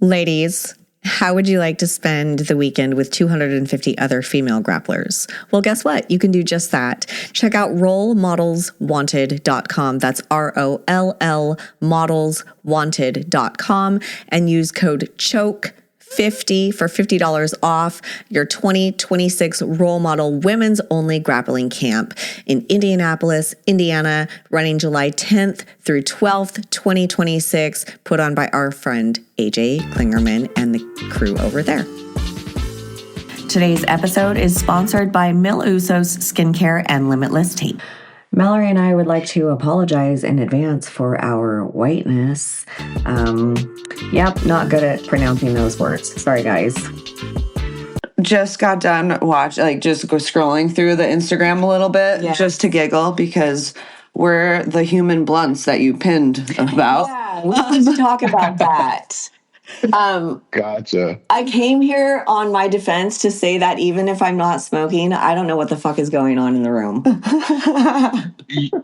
Ladies, how would you like to spend the weekend with 250 other female grapplers? Well, guess what? You can do just that. Check out rollmodelswanted.com. That's ROLL modelswanted.com and use code CHOKE50 for $50 off your 2026 Role Model Women's Only Grappling Camp in Indianapolis, Indiana, running July 10th through 12th, 2026, put on by our friend AJ Klingerman and the crew over there. Today's episode is sponsored by Mil Usos Skincare and Limitless Tape. Mallory and I would like to apologize in advance for our whiteness. Not good at pronouncing those words. Sorry, guys. Just got done just go scrolling through the Instagram a little bit just to giggle because we're the human blunts that you pinned about. Yeah, we need to talk about that. Gotcha. I came here on my defense to say that even if I'm not smoking, I don't know what the fuck is going on in the room.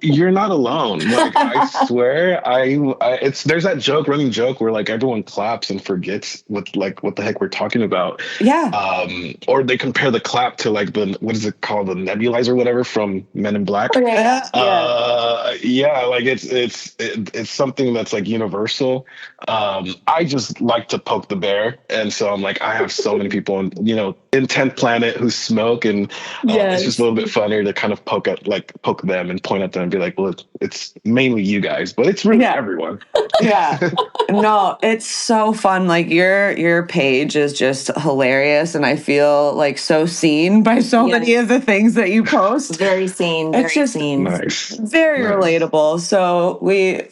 You're not alone. Like, I swear, there's that running joke where like everyone claps and forgets what the heck we're talking about. Yeah. Or they compare the clap to like what is it called, the nebulizer or whatever from Men in Black. Okay. Like it's something that's like universal. I just like to poke the bear, and so I'm like, I have so many people in 10th Planet who smoke, and it's just a little bit funnier to kind of poke them and point at them and be like, well, it's mainly you guys, but it's really everyone. Yeah. No, it's so fun. Like your page is just hilarious, and I feel like so seen by so many of the things that you post. Very seen. It's just nice. Very relatable. So we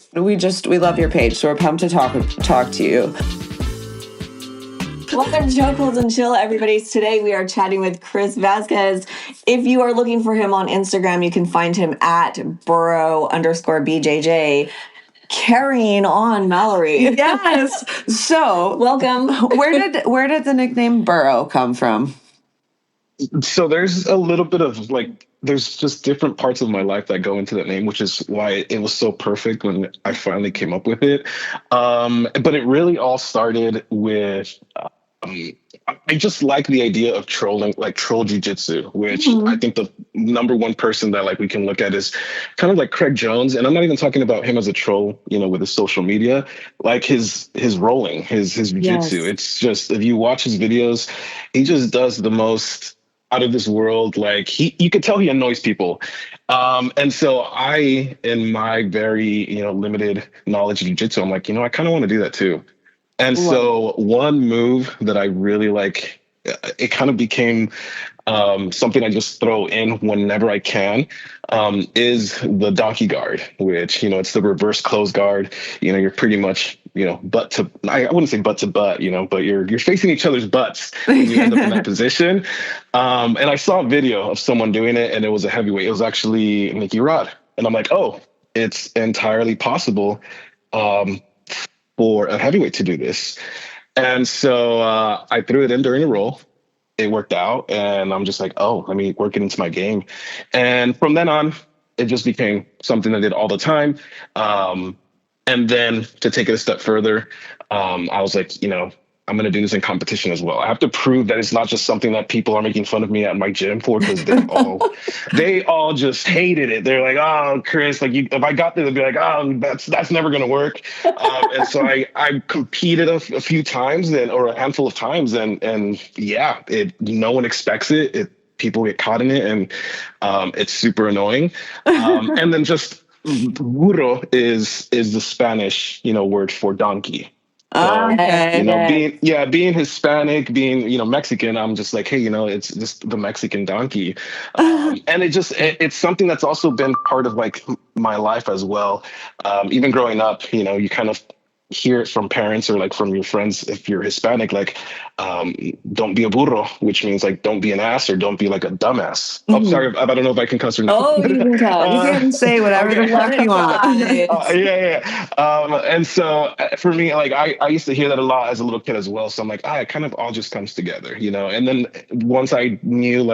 love your page. So we're pumped to talk to you. Welcome to Chokeholds and Chill, everybody. Today we are chatting with Chris Vazquez. If you are looking for him on Instagram, you can find him at Burro_BJJ. Carrying on, Mallory. Yes. So welcome. Where did the nickname Burro come from? So there's a little bit of there's just different parts of my life that go into that name, which is why it was so perfect when I finally came up with it. But it really all started with, I just like the idea of trolling, like troll jiu-jitsu, which I think the number one person that we can look at is kind of like Craig Jones. And I'm not even talking about him as a troll, with his social media, like his rolling, his jiu-jitsu. Yes. It's just, if you watch his videos, he just does the most out of this world. You could tell he annoys people. And so I, in my very, limited knowledge of jiu-jitsu, I'm like, I kind of want to do that too. And so one move that I really like, it kind of became something I just throw in whenever I can, is the donkey guard, which, it's the reverse close guard. You're pretty much, butt to, I wouldn't say butt to butt, but you're facing each other's butts when you end up in that position. And I saw a video of someone doing it, and it was a heavyweight. It was actually Nicky Rod. And I'm like, oh, it's entirely possible for a heavyweight to do this. And so I threw it in during a roll. It worked out, and I'm just like, oh, let me work it into my game. And from then on, it just became something I did all the time. And then to take it a step further, I was like, I'm going to do this in competition as well. I have to prove that it's not just something that people are making fun of me at my gym for, because they all just hated it. They're like, oh, Chris, if I got there, they'd be like, oh, that's never going to work. And so I competed a few times or a handful of times, and no one expects it. People get caught in it, and it's super annoying. And then just burro is the Spanish, word for donkey. So, being Hispanic, being, Mexican, I'm just like, hey, it's just the Mexican donkey. And it's something that's also been part of my life as well. Even growing up, you kind of hear it from parents or from your friends if you're Hispanic, don't be a burro, which means don't be an ass or don't be a dumbass. Mm-hmm. Oh, sorry, I don't know if I can cuss or not. Oh, you can cuss. You can say whatever the fuck you want. And so for me, I used to hear that a lot as a little kid as well. So I'm like, it kind of all just comes together, And then once I knew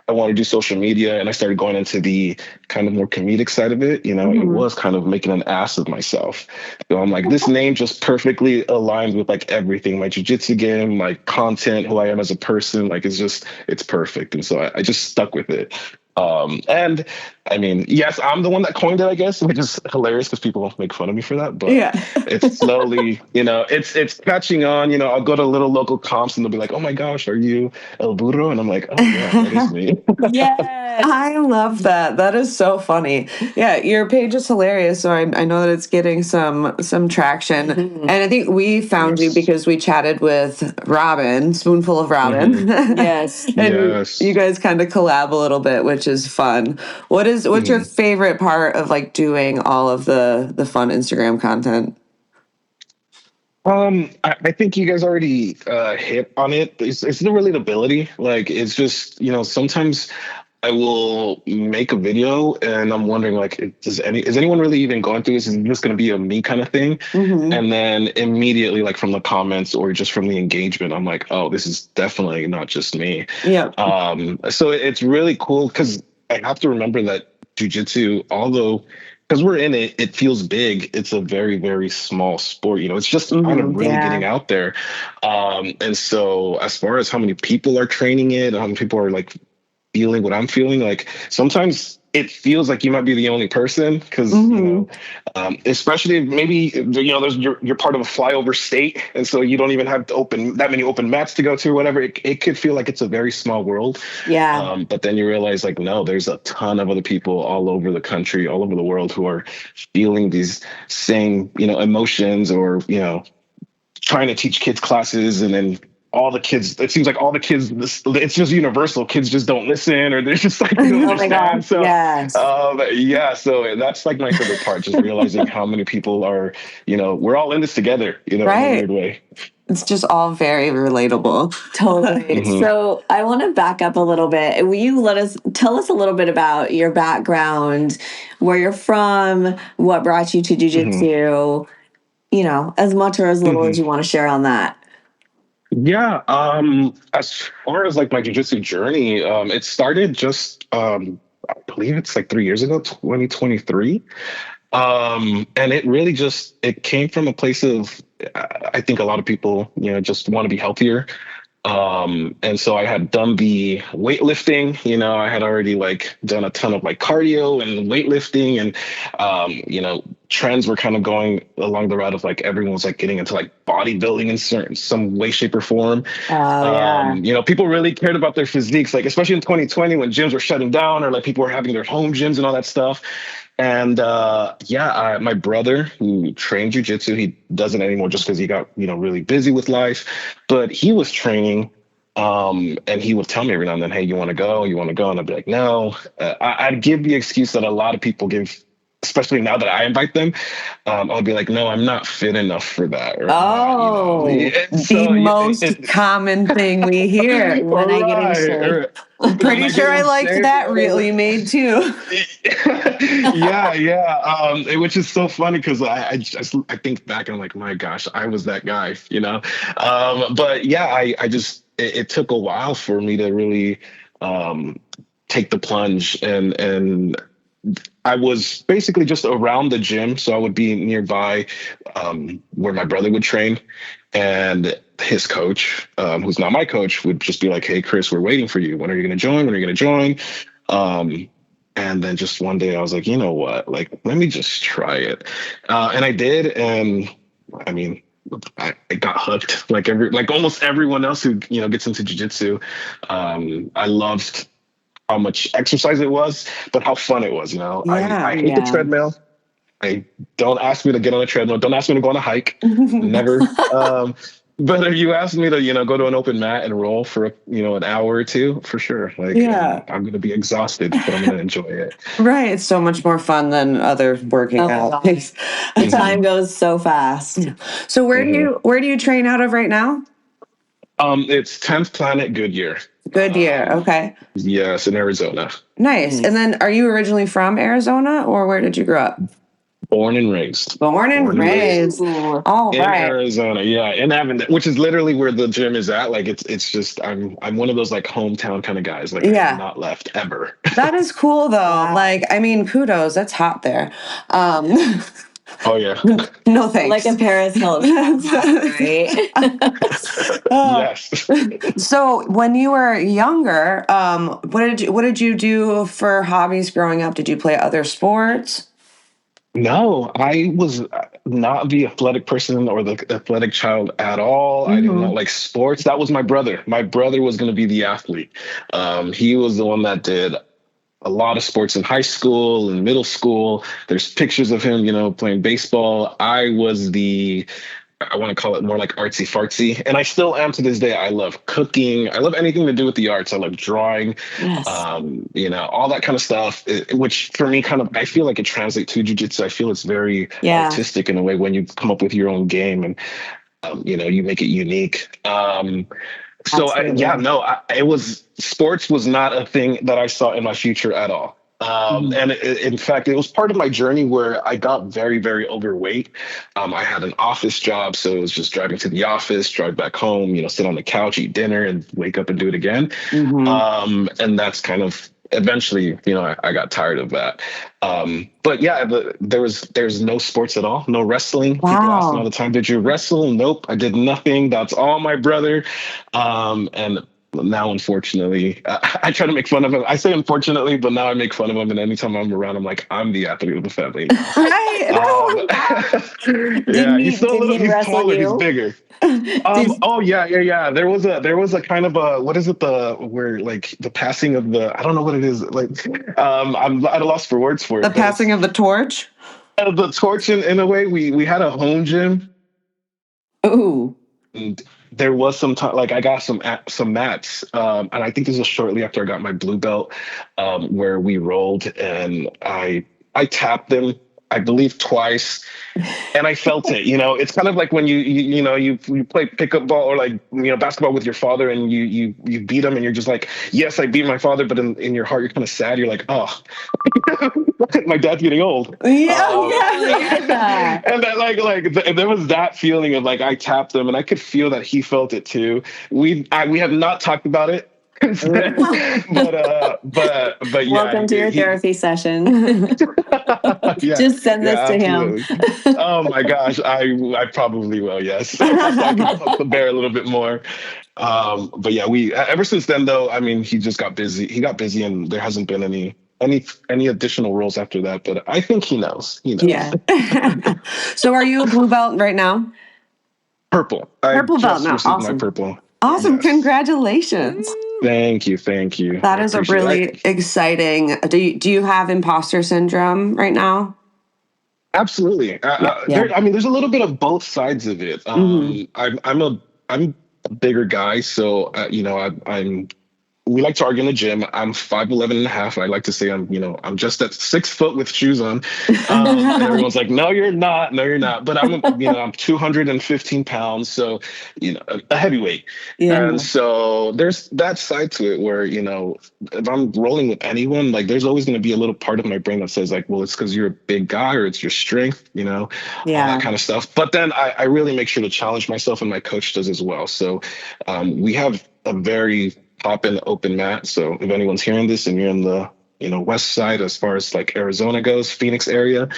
I wanted to do social media, and I started going into the kind of more comedic side of it. It was kind of making an ass of myself. So I'm like, this name just perfectly aligns with like everything, my jiu-jitsu game, my content, who I am as a person. Like, it's perfect. And so I just stuck with it. And I mean, yes, I'm the one that coined it, I guess, which is hilarious because people make fun of me for that. But it's slowly, it's catching on. I'll go to little local comps and they'll be like, "Oh my gosh, are you El Burro?" And I'm like, "Oh yeah, that is me." Yes. I love that. That is so funny. Yeah, your page is hilarious. So I know that it's getting some traction. And I think we found you because we chatted with Robin, Spoonful of Robin. Yes. And Yes. you guys kind of collab a little bit, which is fun. What's your favorite part of like doing all of the fun Instagram content? I think you guys already hit on it. It's the relatability. Like, it's just, sometimes I will make a video and I'm wondering, like, is anyone really even going through this? Is it just going to be a me kind of thing? And then immediately, like, from the comments or just from the engagement, I'm like, oh, this is definitely not just me. Yeah. So it's really cool because I have to remember that jiu-jitsu, although because we're in it, it feels big. It's a very, very small sport. It's just kind of really getting out there. And so as far as how many people are training it, how many people are like feeling what I'm feeling, like sometimes it feels like you might be the only person because especially if maybe there's you're part of a flyover state, and so you don't even have to open that many open mats to go to or whatever. It could feel like it's a very small world. But then you realize, like, no, there's a ton of other people all over the country, all over the world who are feeling these same emotions, or trying to teach kids classes, and then it seems like all the kids, it's just universal. Kids just don't listen, or they're just like, they don't understand. So, so that's like my favorite part, just realizing how many people are, we're all in this together, in a weird way. It's just all very relatable. Totally. So I want to back up a little bit. Will you tell us a little bit about your background, where you're from, what brought you to jiu-jitsu, as much or as little as you want to share on that. Yeah. As far as like my jiu-jitsu journey, it started just, I believe it's like 3 years ago, 2023. And it really it came from a place of, I think a lot of people, just want to be healthier. And so I had done the weightlifting, I had already like done a ton of like cardio and weightlifting, and, trends were kind of going along the route of like, everyone was like getting into like bodybuilding in some way, shape or form. People really cared about their physiques, like, especially in 2020 when gyms were shutting down, or like people were having their home gyms and all that stuff. And my brother, who trained jiu-jitsu, he doesn't anymore just because he got really busy with life, but he was training, and he would tell me every now and then, "Hey, you want to go? You want to go?" And I'd be like, "No." I'd give the excuse that a lot of people give, especially now that I invite them. I'll be like, "No, I'm not fit enough for that." Or, the most common thing we hear when I get in shape. I'm pretty sure I liked that reel you made too. Which is so funny because I think back and I'm like, my gosh, I was that guy, But yeah, it took a while for me to really take the plunge, and I was basically just around the gym. So I would be nearby where my brother would train, and his coach, who's not my coach, would just be like, "Hey, Chris, we're waiting for you. When are you going to join? When are you going to join?" And then just one day I was like, you know what, like, let me just try it. And I did. And I mean, I got hooked like almost everyone else who, gets into jiu-jitsu. I loved how much exercise it was, but how fun it was. I hate the treadmill. Don't ask me to get on a treadmill. Don't ask me to go on a hike. Never. But if you ask me to, go to an open mat and roll for, an hour or two, for sure. Like, I'm going to be exhausted, but I'm going to enjoy it. Right. It's so much more fun than other working out. The time goes so fast. So where do you train out of right now? It's 10th Planet Goodyear. Goodyear. Okay. Yes, in Arizona. Nice. And then are you originally from Arizona, or where did you grow up? Born and raised. Born and raised. All In right. Arizona, yeah, in Avondale, which is literally where the gym is at. Like it's just I'm one of those like hometown kind of guys. Like I have not left ever. That is cool though. Wow. Like, I mean, kudos. That's hot there. Oh yeah. No thanks. Like a Paris Hilton, right? Yes. So when you were younger, what did you do for hobbies growing up? Did you play other sports? No, I was not the athletic person or the athletic child at all. I did not like sports. That was my brother. My brother was going to be the athlete. He was the one that did a lot of sports in high school and middle school. There's pictures of him, playing baseball. I was I want to call it more like artsy fartsy. And I still am to this day. I love cooking. I love anything to do with the arts. I love drawing, all that kind of stuff, which for me I feel like it translates to jiu-jitsu. I feel it's very artistic in a way when you come up with your own game and, you make it unique. Sports was not a thing that I saw in my future at all. And in fact, it was part of my journey where I got very, very overweight. I had an office job, so it was just driving to the office, drive back home, sit on the couch, eat dinner, and wake up and do it again. And that's kind of eventually, I got tired of that. But yeah, there's no sports at all, no wrestling. Wow. People ask me all the time, did you wrestle? Nope, I did nothing. That's all my brother. And now, unfortunately, I try to make fun of him. I say unfortunately, but now I make fun of him. And anytime I'm around, I'm like, I'm the athlete of the family. Right. Yeah, he's still a little, he's taller, he's bigger. Yeah. There was a kind of a, what is it? Where like the passing of I don't know what it is. Like, I'm at a loss for words for it. The passing of the torch? The torch in a way. We had a home gym. Ooh. And there was some time, like I got some mats, and I think this was shortly after I got my blue belt, where we rolled, and I tapped them, I believe twice, and I felt it. It's kind of like when you play pickup ball or like basketball with your father, and you beat him, and you're just like, yes, I beat my father, but in your heart you're kind of sad. You're like, oh, my dad's getting old. Yeah. And that there was that feeling of like I tapped him, and I could feel that he felt it too. We have not talked about it. but yeah. Welcome to your therapy session. Just send this to him. Oh my gosh, I probably will. Yes, I can poke the bear a little bit more. But yeah, we ever since then though. I mean, he just got busy. He got busy, and there hasn't been any additional roles after that. But I think he knows. Yeah. So, are you a blue belt right now? Purple. Purple belt now. Awesome. My purple. Awesome. Yes. Congratulations. Thank you. That is a really exciting. Do you have imposter syndrome right now? Absolutely. There's a little bit of both sides of it. I'm a bigger guy, so we like to argue in the gym. I'm 5'11" and a half. I like to say I'm just at 6 foot with shoes on. And everyone's like, no, you're not. But I'm 215 pounds. So, a heavyweight. Yeah. And so there's that side to it where, if I'm rolling with anyone, like there's always going to be a little part of my brain that says like, well, it's because you're a big guy or it's your strength, all that kind of stuff. But then I really make sure to challenge myself, and my coach does as well. So we have a very open mat. So if anyone's hearing this and you're in the west side as far as like Arizona goes, Phoenix area,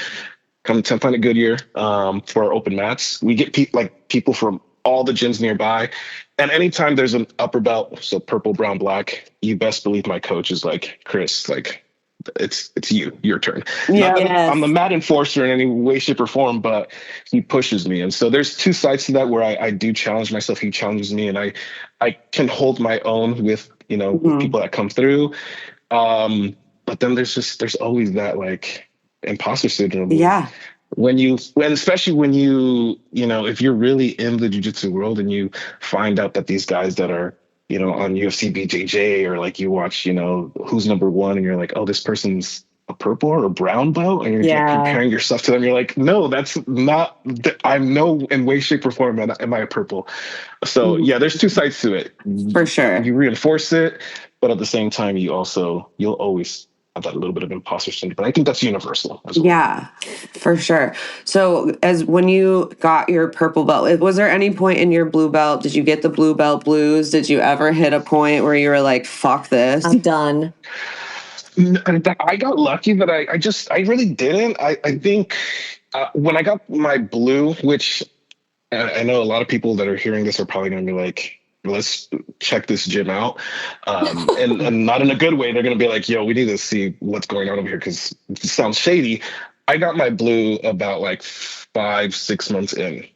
come to Planet Goodyear for our open mats. We get people from all the gyms nearby, and anytime there's an upper belt, so purple, brown, black, you best believe my coach is like, Chris, like it's your turn. Not that I'm the mat enforcer in any way, shape, or form, but he pushes me. And so there's two sides to that where I do challenge myself. He challenges me, and I can hold my own with, with people that come through. But then there's always that like imposter syndrome. Yeah. Especially when you if you're really in the jiu-jitsu world and you find out that these guys that are, on UFC BJJ, or like you watch, who's number one, and you're like, oh, this person's a purple or a brown belt, and you're comparing yourself to them. You're like, no, that's not, I'm no in way, shape, or form am I a purple. So there's two sides to it. For sure. You reinforce it, but at the same time, you'll always have that little bit of imposter syndrome. But I think that's universal as well. Yeah, for sure. So as when you got your purple belt, was there any point in your blue belt? Did you get the blue belt blues? Did you ever hit a point where you were like, fuck this? I'm done. I got lucky that I really didn't. I think when I got my blue, which I know a lot of people that are hearing this are probably going to be like, let's check this gym out. And not in a good way. They're going to be like, yo, we need to see what's going on over here because it sounds shady. I got my blue about like 5-6 months in.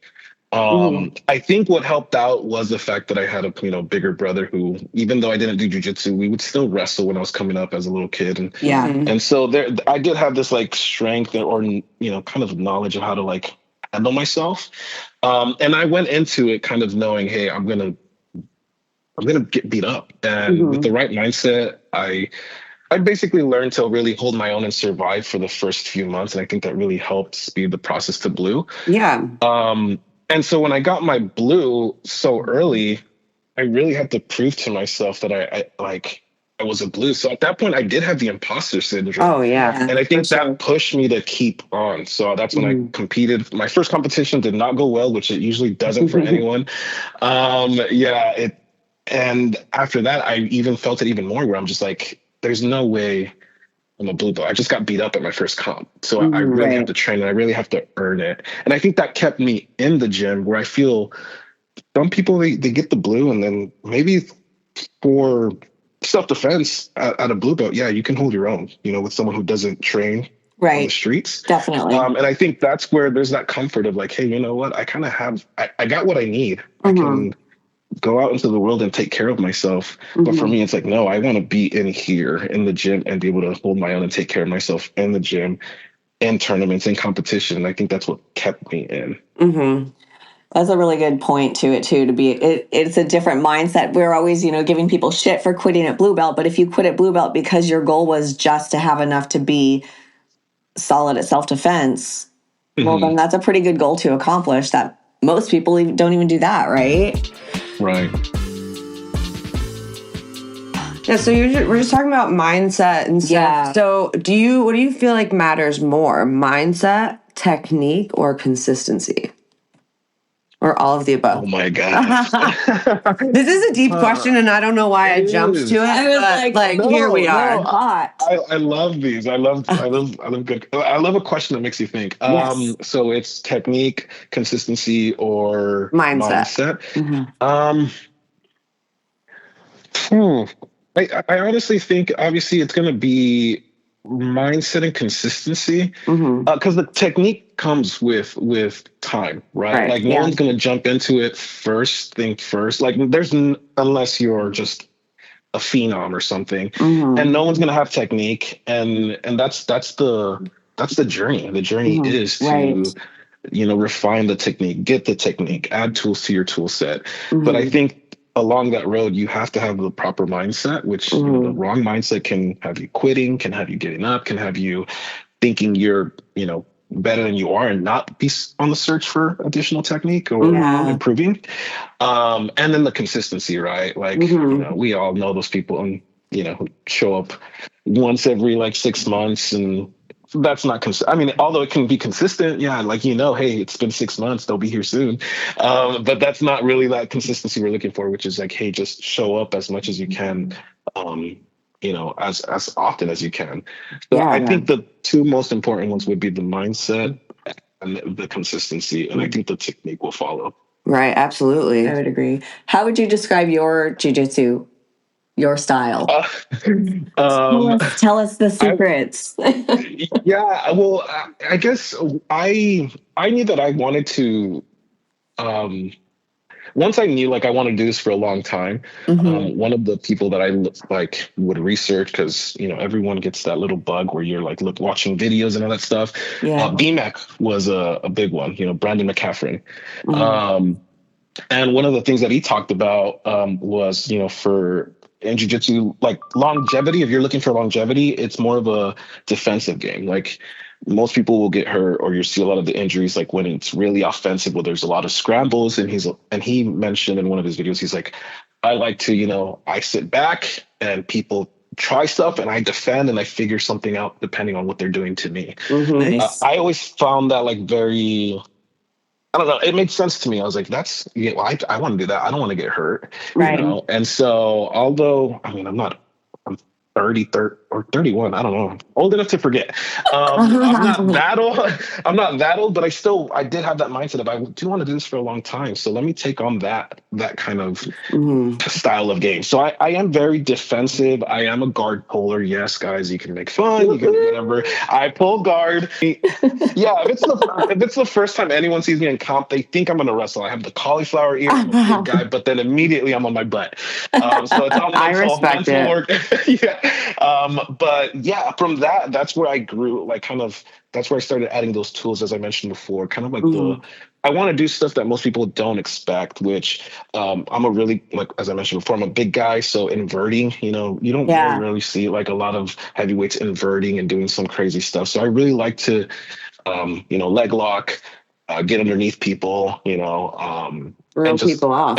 I think what helped out was the fact that I had a bigger brother who, even though I didn't do jujitsu, we would still wrestle when I was coming up as a little kid, and so there I did have this like strength or kind of knowledge of how to like handle myself, and I went into it kind of knowing, hey, I'm gonna get beat up, and with the right mindset, I basically learned to really hold my own and survive for the first few months, and I think that really helped speed the process to blue. Yeah. And so when I got my blue so early, I really had to prove to myself that I was a blue. So at that point, I did have the imposter syndrome. Oh, yeah. And I think that pushed me to keep on. So that's when I competed. My first competition did not go well, which it usually doesn't for anyone. And after that, I even felt it even more where I'm just like, there's no way I'm a blue belt. I just got beat up at my first comp. So I really have to train and I really have to earn it. And I think that kept me in the gym where I feel some people, they get the blue and then maybe for self-defense at a blue belt, yeah, you can hold your own, with someone who doesn't train on the streets. Definitely. And I think that's where there's that comfort of like, hey, you know what? I kind of I got what I need. I can go out into the world and take care of myself. But for me, it's like, no, I want to be in here in the gym and be able to hold my own and take care of myself in the gym, in tournaments, in competition. And I think that's what kept me in. That's a really good point to it too, it's a different mindset. We're always, giving people shit for quitting at blue belt. But if you quit at blue belt because your goal was just to have enough to be solid at self-defense, well, then that's a pretty good goal to accomplish that most people don't even do that, right? Right. Yeah, so we're just talking about mindset and stuff. Yeah. So what do you feel like matters more, mindset, technique, or consistency? Or all of the above? Oh my God. This is a deep question and I don't know why I jumped to it. I was here we are. I love these. I love good. I love a question that makes you think. So it's technique, consistency, or mindset. I honestly think obviously it's going to be mindset and consistency because the technique comes with time, right? Like no one's going to jump into it think first. Like unless you're just a phenom or something, and no one's going to have technique, and that's the journey. The journey is to refine the technique, get the technique, add tools to your tool set. But I think along that road, you have to have the proper mindset, which the wrong mindset can have you quitting, can have you getting up, can have you thinking you're, better than you are and not be on the search for additional technique or improving. And then the consistency, right? Like, we all know those people and, who show up once every like 6 months and that's not although it can be consistent, hey, it's been 6 months, they'll be here soon. But that's not really that consistency we're looking for, which is like, hey, just show up as much as you can, as often as you can. So I think the two most important ones would be the mindset and the consistency, and I think the technique will follow. Right, absolutely. I would agree. How would you describe your jiu-jitsu? Your style. Tell us the secrets. Well, I guess I knew that I wanted to. Once I knew I wanted to do this for a long time. One of the people that I would research because everyone gets that little bug where you're watching videos and all that stuff. BMAC was a big one. Brandon McCaffrey. And one of the things that he talked about was for in jiu-jitsu, longevity, if you're looking for longevity, it's more of a defensive game. Like most people will get hurt or you see a lot of the injuries when it's really offensive where there's a lot of scrambles. And he mentioned in one of his videos, he's like, I like to, I sit back and people try stuff and I defend and I figure something out depending on what they're doing to me. Nice. I always found that like very, I don't know, it made sense to me. I was like, I want to do that. I don't want to get hurt, Right. you know? And so, although, I mean, I'm 30 or 31. I don't know. I'm old enough to forget. I'm not that old. I'm not that old, but I did have that mindset of I do want to do this for a long time. So let me take on that kind of style of game. So I am very defensive. I am a guard puller. Yes, guys, you can make fun. You can whatever. I pull guard. Yeah, if it's the first time anyone sees me in comp, they think I'm gonna wrestle. I have the cauliflower ear. I'm a big guy, but then immediately I'm on my butt. So it's all I respect mental it. work. Yeah. But yeah, from that's where I grew, like that's where I started adding those tools, as I mentioned before, kind of like I want to do stuff that most people don't expect, which I'm a really, like, as I mentioned before, I'm a big guy. So inverting, you don't really see like a lot of heavyweights inverting and doing some crazy stuff. So I really like to, leg lock, get underneath people, Throw people off.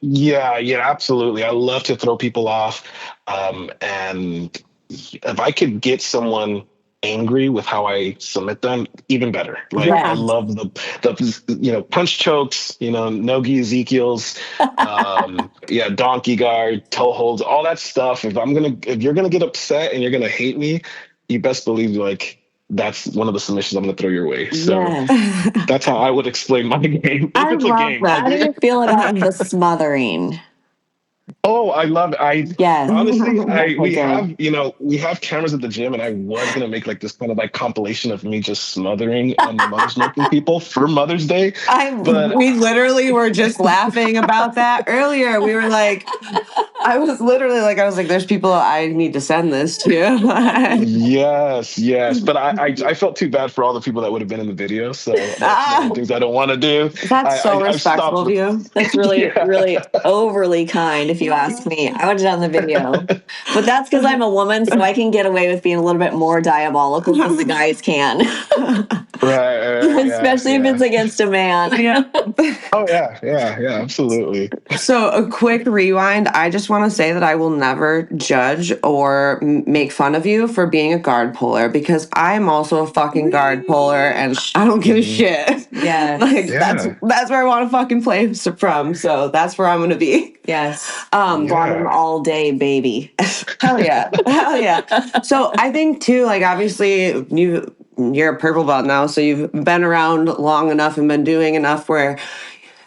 Yeah, absolutely. I love to throw people off. And if I could get someone angry with how I submit them, even better. Like I love the punch chokes, no-gi Ezekiel's, donkey guard, toe holds, all that stuff. If you're gonna get upset and you're gonna hate me, you best believe like that's one of the submissions I'm gonna throw your way. So that's how I would explain my game. I love that. How do you feel about the smothering? Oh, I love it. Honestly, we Okay. have cameras at the gym, and I was gonna make like this kind of like compilation of me just smothering and the mothers milking people for Mother's Day. We literally were just laughing about that earlier. We were like, I was like, there's people I need to send this to. Yes. But I felt too bad for all the people that would have been in the video. So that's one of the things I don't want to do. That's so respectful of you. That's really, really overly kind, if you ask me. I would have done the video. But that's because I'm a woman, so I can get away with being a little bit more diabolical than the guys can. Right. Especially if it's against a man. Oh, yeah, absolutely. So a quick rewind. I just want to say that I will never judge or make fun of you for being a guard puller, because I'm also a fucking guard puller and I don't give a shit. Yeah. That's where I want to fucking play from. So that's where I'm going to be. Yes. Bottom all day, baby. Hell yeah. So I think too, like obviously you're a purple belt now, so you've been around long enough and been doing enough where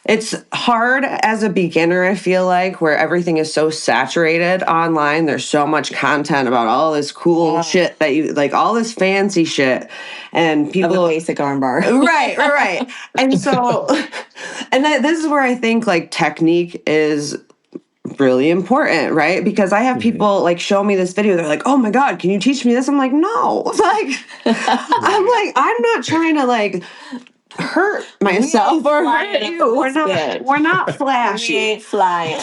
it's hard as a beginner, I feel like, where everything is so saturated online. There's so much content about all this cool shit that you like, all this fancy shit, and people a basic armbar. Right. And so, this is where I think like technique is really important, right? Because I have people like show me this video. They're like, "Oh my God, can you teach me this?" I'm like, "No." I'm not trying to like hurt myself or hurt you. We're not flashy. We ain't flying.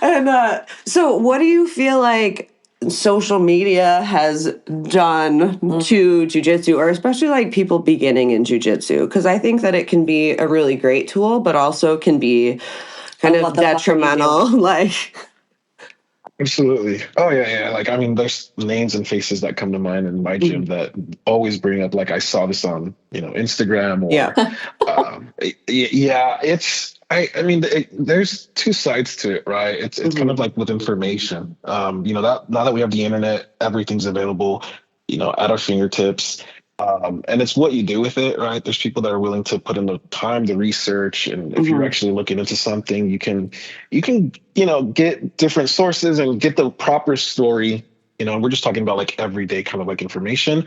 And so what do you feel like social media has done to jiu-jitsu, or especially like people beginning in jiu-jitsu? Because I think that it can be a really great tool, but also can be kind of detrimental. Like, absolutely. Oh yeah. Like, I mean, there's names and faces that come to mind in my gym that always bring up, like, I saw this on, Instagram or, I mean, there's two sides to it, right? It's kind of like with information. Now that we have the internet, everything's available, at our fingertips. And it's what you do with it, right? There's people that are willing to put in the time, the research, and if you're actually looking into something, you can, get different sources and get the proper story. We're just talking about like everyday kind of like information.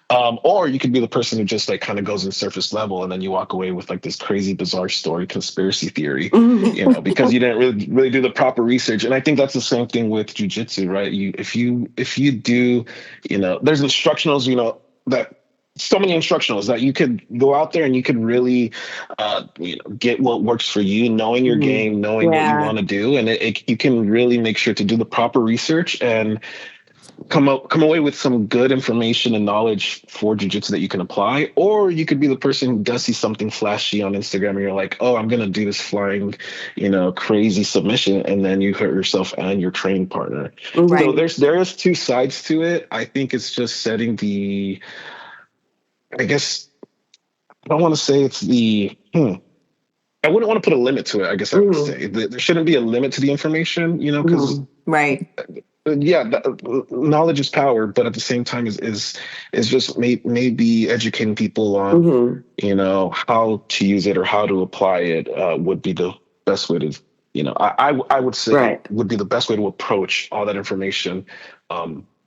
Or you could be the person who just like kind of goes in surface level, and then you walk away with like this crazy, bizarre story, conspiracy theory, because you didn't really do the proper research. And I think that's the same thing with jiu-jitsu, right? If you do, there's instructionals, that so many instructionals that you could go out there and you could really get what works for you, knowing your game, knowing what you want to do. And you can really make sure to do the proper research and come away with some good information and knowledge for jiu-jitsu that you can apply, or you could be the person who does see something flashy on Instagram and you're like, oh, I'm gonna do this flying, crazy submission, and then you hurt yourself and your training partner. So there's two sides to it. I think it's just setting I guess I don't want to say it's I wouldn't want to put a limit to it. I guess I would say there shouldn't be a limit to the information, because knowledge is power, but at the same time is just maybe educating people on how to use it or how to apply it would be the best way to I would say would be the best way to approach all that information.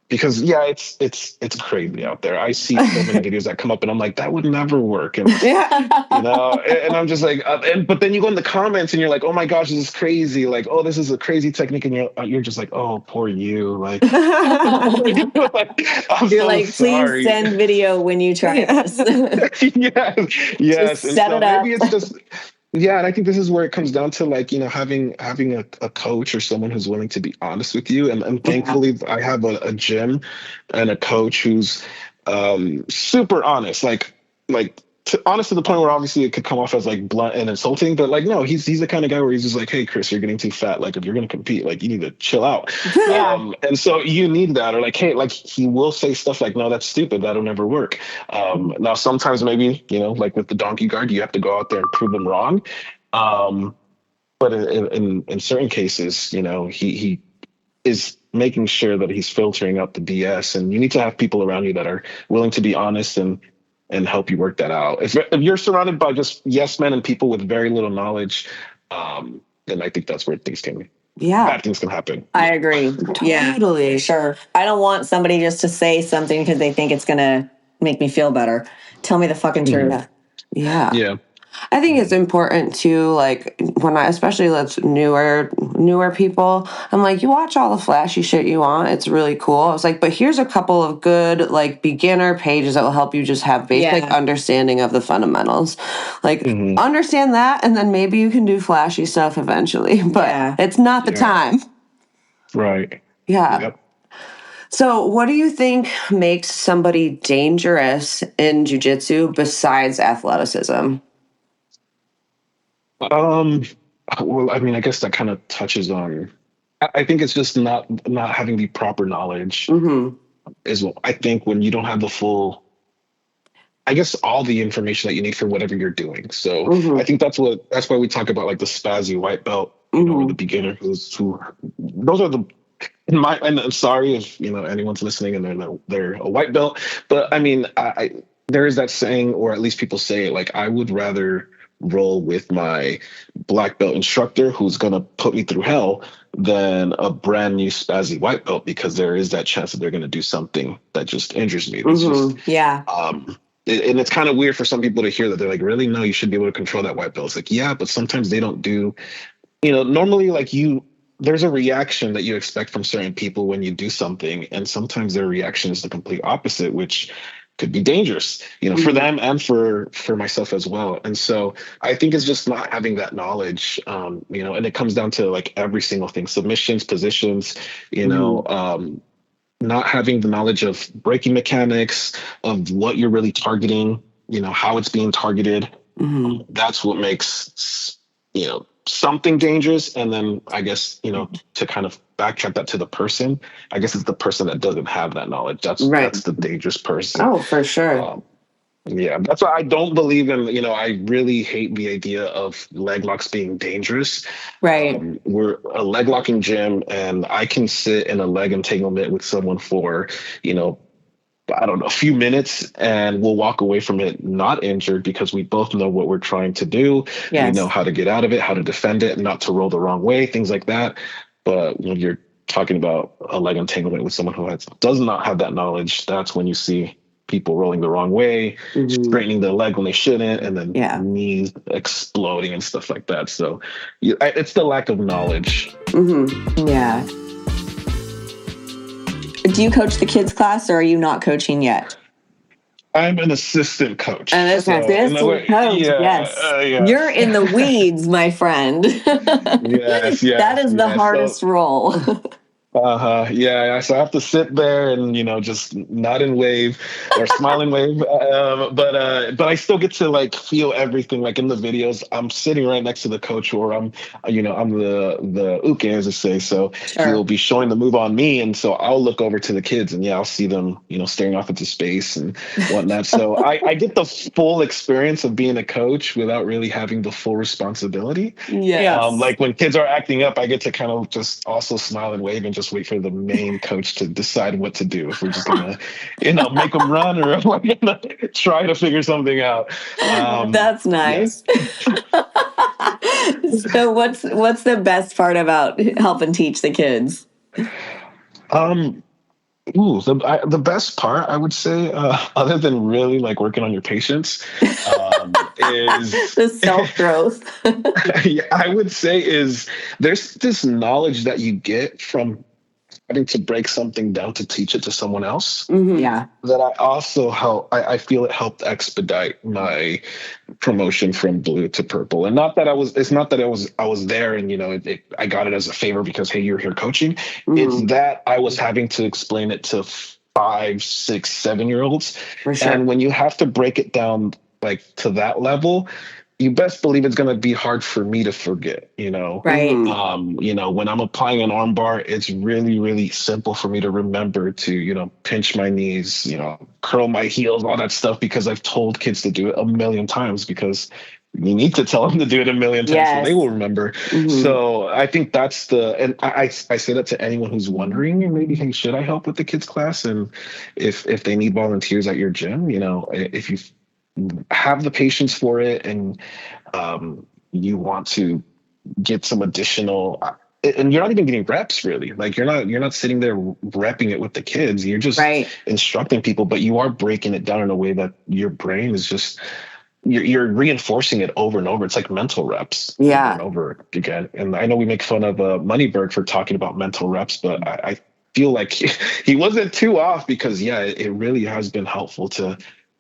Because it's crazy out there. I see so many videos that come up and I'm like, that would never work. And and I'm just like, but then you go in the comments and you're like, oh my gosh, this is crazy. Like, oh, this is a crazy technique. And you're just like, oh, poor you. Like, you're like, please send video when you try this. Yes. Just set it up. Maybe it's just, and I think this is where it comes down to having a coach or someone who's willing to be honest with you. And thankfully I have a gym and a coach who's super honest, honest to the point where obviously it could come off as blunt and insulting, but no, he's the kind of guy where he's just like, hey, Chris, you're getting too fat. If you're going to compete, you need to chill out. And so you need that, or hey, he will say stuff like, no, that's stupid. That'll never work. Now, sometimes maybe, with the donkey guard, you have to go out there and prove them wrong. But in certain cases, he is making sure that he's filtering out the BS, and you need to have people around you that are willing to be honest and help you work that out. If you're surrounded by just yes men and people with very little knowledge, then I think that's where bad things can happen. I agree. Totally. Sure. I don't want somebody just to say something because they think it's going to make me feel better. Tell me the fucking truth. Yeah. I think it's important to especially newer people, I'm like, you watch all the flashy shit you want. It's really cool. I was like, but here's a couple of good beginner pages that will help you just have basic understanding of the fundamentals. Understand that, and then maybe you can do flashy stuff eventually, but it's not the time. Right. Yeah. Yep. So what do you think makes somebody dangerous in jiu-jitsu besides athleticism? Well, I mean, I guess that kind of touches on, I think it's just not having the proper knowledge is what I think when you don't have the full, I guess, all the information that you need for whatever you're doing. So I think that's why we talk about the spazzy white belt, or the beginner those are and I'm sorry if, anyone's listening and they're a white belt, but I mean, there is that saying, or at least people say it, I would rather roll with my black belt instructor who's going to put me through hell than a brand new spazzy white belt, because there is that chance that they're going to do something that just injures me. It's just, and it's kind of weird for some people to hear that. They're like, really? No, you should be able to control that white belt. It's but sometimes they don't do, normally there's a reaction that you expect from certain people when you do something, and sometimes their reaction is the complete opposite, which could be dangerous, for them and for myself as well. And so I think it's just not having that knowledge, and it comes down to every single thing, submissions, positions, not having the knowledge of breaking mechanics, of what you're really targeting, how it's being targeted. That's what makes, something dangerous. And then I guess, to kind of backtrack that to the person, I guess it's the person that doesn't have that knowledge. That's the dangerous person. Oh, for sure. That's why I don't believe in, I really hate the idea of leg locks being dangerous. Right. We're a leg locking gym, and I can sit in a leg entanglement with someone for, I don't know, a few minutes, and we'll walk away from it not injured because we both know what we're trying to do. Yes. We know how to get out of it, how to defend it, not to roll the wrong way, things like that. But when you're talking about a leg entanglement with someone who does not have that knowledge, that's when you see people rolling the wrong way, straightening the leg when they shouldn't, and then knees exploding and stuff like that. So it's the lack of knowledge. Yeah. Do you coach the kids class, or are you not coaching yet? I'm an assistant coach. An assistant coach, yes. You're in the weeds, my friend. Yes. That is the hardest role. Yeah. So I have to sit there and just nod and wave or smile and wave. But I still get to like feel everything. Like in the videos, I'm sitting right next to the coach, or I'm the uke, as they say. So he'll Sure. be showing the move on me, and so I'll look over to the kids, and I'll see them staring off into space and whatnot. So I get the full experience of being a coach without really having the full responsibility. Yes. Like when kids are acting up, I get to kind of just also smile and wave and just wait for the main coach to decide what to do. If we're just gonna, make them run, or if we're gonna try to figure something out. That's Yeah. nice. So what's the best part about helping teach the kids? Um. The best part, I would say, other than really like working on your patience, is The self-growth. yeah, I would say is there's this knowledge that you get from having to break something down to teach it to someone else Yeah. that I also I feel it helped expedite my promotion from blue to purple. And not that it's not that I was there and I got it as a favor because, hey, you're here coaching. It's that I was having to explain it to 5, 6, 7 year olds. For sure. And when you have to break it down like to that level, you best believe it's going to be hard for me to forget, Right. when I'm applying an arm bar, it's really, really simple for me to remember to, pinch my knees, curl my heels, all that stuff, because I've told kids to do it a million times, because you need to tell them to do it a million times so they will remember. So I think and I say that to anyone who's wondering, maybe, hey, should I help with the kids class? And if they need volunteers at your gym, if you have the patience for it and you want to get some additional, and you're not even getting reps really, like you're not sitting there repping it with the kids, you're just instructing people, but you are breaking it down in a way that your brain is just you're reinforcing it over and over. It's like mental reps over and over again. And I know we make fun of Moneyberg for talking about mental reps, but I feel like he wasn't too off, because it really has been helpful to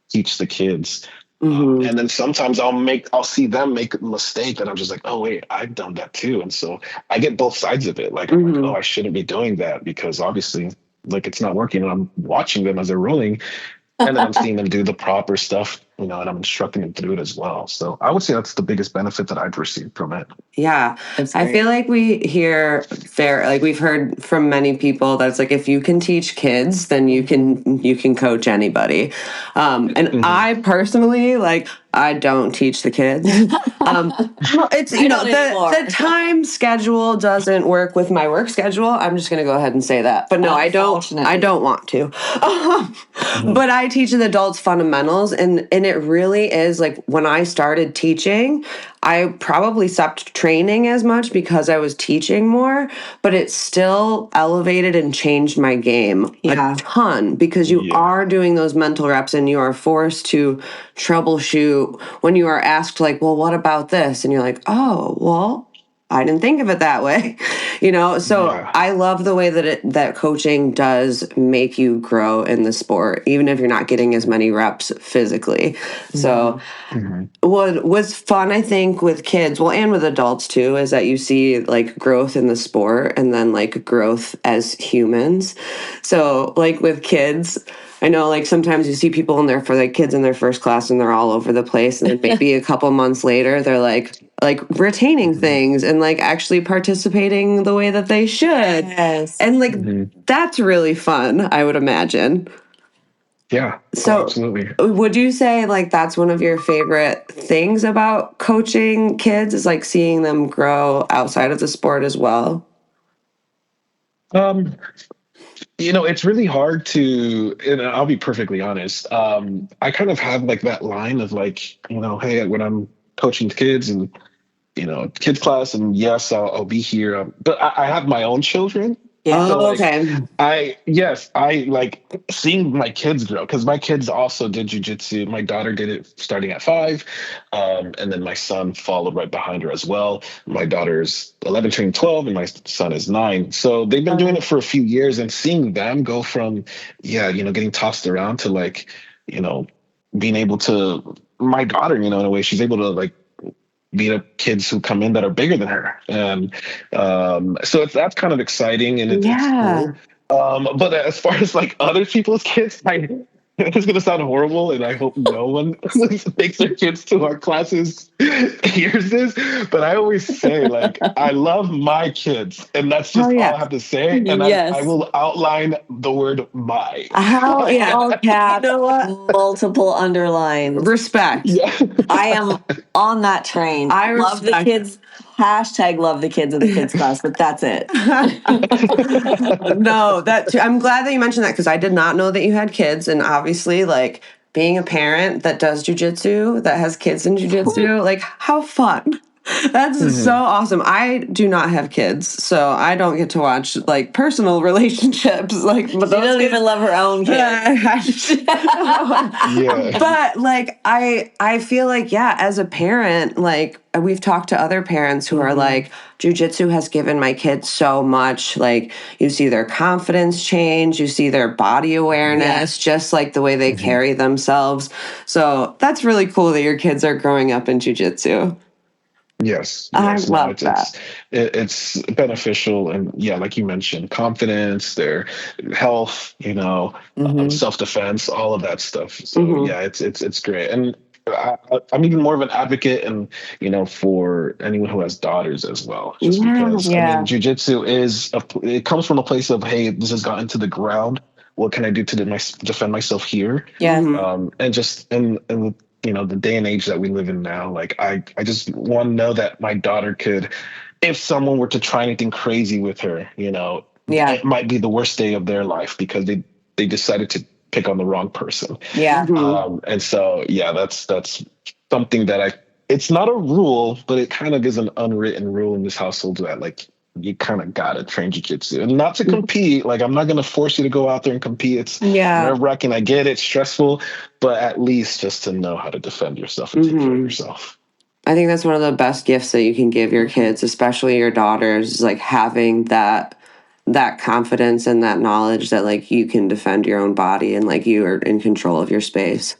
teach the kids. And then sometimes I'll see them make a mistake that I'm just like, oh wait, I've done that too. And so I get both sides of it. Like, I'm like, oh, I shouldn't be doing that, because obviously like it's not working, and I'm watching them as they're rolling, and then I'm seeing them do the proper stuff, and I'm instructing them to do it as well. So I would say that's the biggest benefit that I've received from it. Yeah. I feel like we've heard from many people that it's like, if you can teach kids, then you can coach anybody. And I personally, I don't teach the kids. It's, the time schedule doesn't work with my work schedule. I'm just going to go ahead and say that. But no, I don't want to. But I teach the adults fundamentals, and it really is like, when I started teaching, I probably stopped training as much because I was teaching more, but it still elevated and changed my game a ton, because you are doing those mental reps and you are forced to troubleshoot when you are asked, like, well, what about this? And you're like, oh, well, I didn't think of it that way, So I love the way that coaching does make you grow in the sport, even if you're not getting as many reps physically. So what was fun, I think, with kids, well, and with adults too, is that you see like growth in the sport, and then like growth as humans. So like with kids, I know, like, sometimes you see people kids in their first class, and they're all over the place. And then maybe a couple months later, they're like retaining things and like actually participating the way that they should. Yes. And like, that's really fun, I would imagine. Yeah. So absolutely. Would you say like that's one of your favorite things about coaching kids, is like seeing them grow outside of the sport as well? It's really hard to, and I'll be perfectly honest. I kind of have like that line of like, hey, when I'm coaching kids and, kids class, and yes, I'll be here. But I have my own children. Yeah. So, Okay. I like seeing my kids grow, because my kids also did jujitsu. My daughter did it starting at 5, and then my son followed right behind her as well. My daughter's 11, turning 12, and my son is 9. So they've been doing it for a few years, and seeing them go from, getting tossed around to like, being able to, my daughter, in a way, she's able to like, beat up kids who come in that are bigger than her. And so that's kind of exciting and it's cool. But as far as like other people's kids, it's gonna sound horrible, and I hope no one takes their kids to our classes hears this. But I always say, like, I love my kids, and that's just all I have to say. And I will outline the word "my." All caps, multiple underlines. Respect. Yeah. I am on that train. I love the respect kids. Hashtag love the kids of the kids class, but that's it. No, I'm glad that you mentioned that because I did not know that you had kids, and obviously, like being a parent that does jujitsu, that has kids in jujitsu, like how fun. That's so awesome. I do not have kids, so I don't get to watch like personal relationships. Like, but She doesn't even love her own kids. Yeah. But like, I feel like, yeah, as a parent, like we've talked to other parents who are like, jujitsu has given my kids so much. Like, you see their confidence change, you see their body awareness, just like the way they carry themselves. So that's really cool that your kids are growing up in jujitsu. Yes, I love that. It's beneficial, and yeah, like you mentioned, confidence, their health, self-defense, all of that stuff. So yeah, it's great, and I'm even more of an advocate, and for anyone who has daughters as well, just because I mean, jujitsu it comes from a place of, hey, this has gotten to the ground. What can I do to defend myself here? And just in the day and age that we live in now, like I just want to know that my daughter could, if someone were to try anything crazy with her, it might be the worst day of their life because they decided to pick on the wrong person. And so that's something that it's not a rule, but it kind of is an unwritten rule in this household that like you kind of gotta train jiu-jitsu, and not to compete. Like, I'm not gonna force you to go out there and compete. It's nerve-wracking. I get it, stressful, but at least just to know how to defend yourself and take care of yourself. I think that's one of the best gifts that you can give your kids, especially your daughters, is like having that confidence and that knowledge that like you can defend your own body and like you are in control of your space.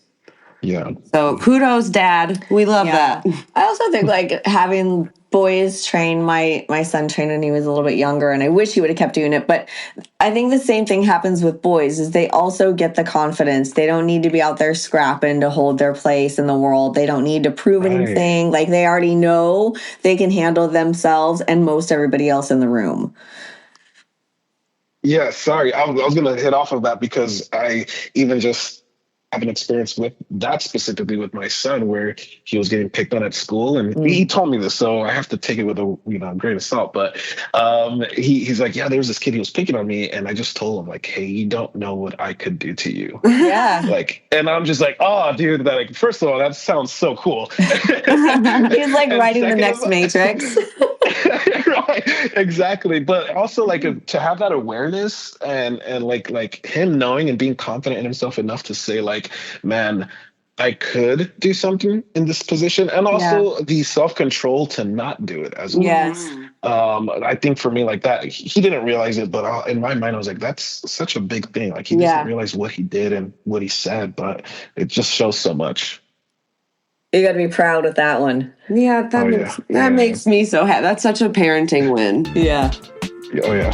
Yeah. So kudos, Dad. We love that. I also think like having boys train, my son trained when he was a little bit younger, and I wish he would have kept doing it. But I think the same thing happens with boys is they also get the confidence. They don't need to be out there scrapping to hold their place in the world. They don't need to prove anything. Like, they already know they can handle themselves and most everybody else in the room. Yeah, sorry. I was going to hit off of that because I even just have an experience with that specifically with my son, where he was getting picked on at school, and he told me this, so I have to take it with a grain of salt. But he's like, yeah, there was this kid, he was picking on me, and I just told him, like, hey, you don't know what I could do to you. Like, and I'm just like, oh, dude, that, like, first of all, that sounds so cool. He's like writing the next Matrix. Right, exactly. But also, like, to have that awareness and like him knowing and being confident in himself enough to say, like, man, I could do something in this position, and also the self-control to not do it as well. I think for me, like, that, he didn't realize it, but in my mind, I was like, that's such a big thing. Like, he doesn't realize what he did and what he said, but it just shows so much. You got to be proud with that one. Yeah, that makes me so happy. That's such a parenting win. Yeah. Oh yeah.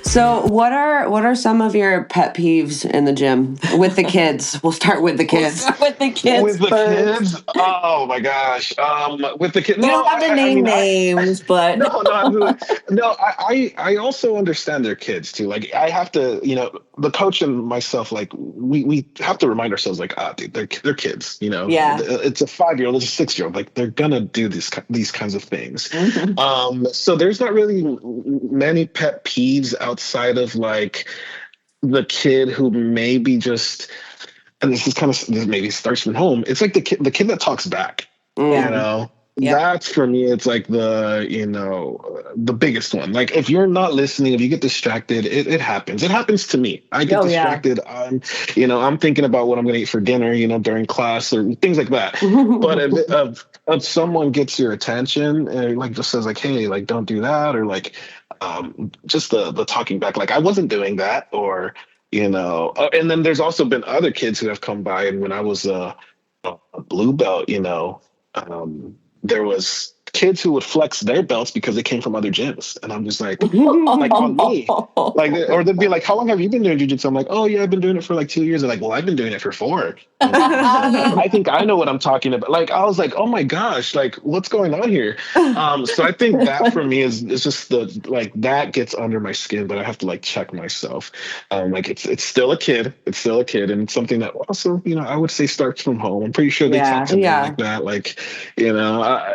So what are some of your pet peeves in the gym with the kids? We'll start with the kids. With the kids kids? Oh my gosh. With the kids. You don't have to name names, but no. I also understand their kids too. Like, I have to, the coach and myself, like, we have to remind ourselves, like, dude, they're kids. It's a 5-year-old, it's a 6-year-old. Like, they're gonna do these kinds of things. So there's not really many pet peeves outside of, like, the kid who maybe just, and this maybe starts from home. It's like the kid that talks back. That's, for me, it's like the biggest one. Like, if you're not listening, if you get distracted, it happens. It happens to me. I get distracted. I'm thinking about what I'm going to eat for dinner, during class or things like that. But if someone gets your attention and, like, just says, like, hey, like, don't do that, or, like, just the talking back, like, I wasn't doing that, or, and then there's also been other kids who have come by, and when I was a blue belt, there was kids who would flex their belts because they came from other gyms, and I'm just like on me, like, or they'd be like, "How long have you been doing jiu-jitsu?" I'm like, "Oh yeah, I've been doing it for like 2 years." They're like, "Well, I've been doing it for 4." So I think I know what I'm talking about. Like, I was like, "Oh my gosh, like, what's going on here?" So I think that for me is just the like that gets under my skin, but I have to like check myself. Like it's still a kid, and it's something that also I would say starts from home. I'm pretty sure they talk to me like that, like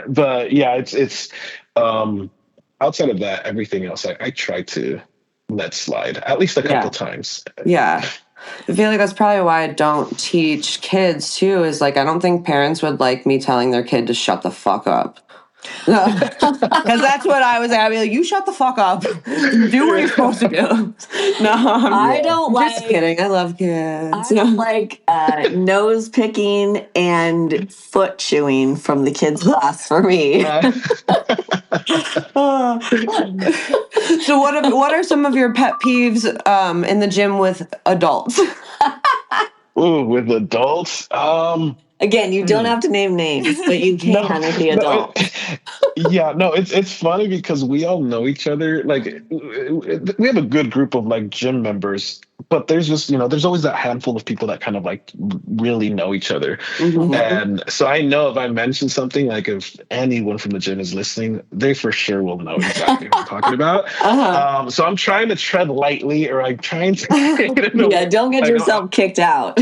but yeah, it's outside of that, everything else I try to let slide at least a couple times. Yeah. I feel like that's probably why I don't teach kids too, is like I don't think parents would like me telling their kid to shut the fuck up. Because that's what I was at. I'd be like, you shut the fuck up. Do what you're supposed to do. No, I don't just like kidding. I love kids. I don't like nose picking and foot chewing from the kids' class for me. So what are some of your pet peeves in the gym with adults? Ooh, with adults, Again, you don't have to name names, but you can with the adult. It's funny because we all know each other. Like, we have a good group of like gym members, but there's just there's always that handful of people that kind of like really know each other. And so I know if I mention something, like if anyone from the gym is listening, they for sure will know exactly what I'm talking about. So I'm trying to tread lightly, or I'm trying to don't get yourself kicked out.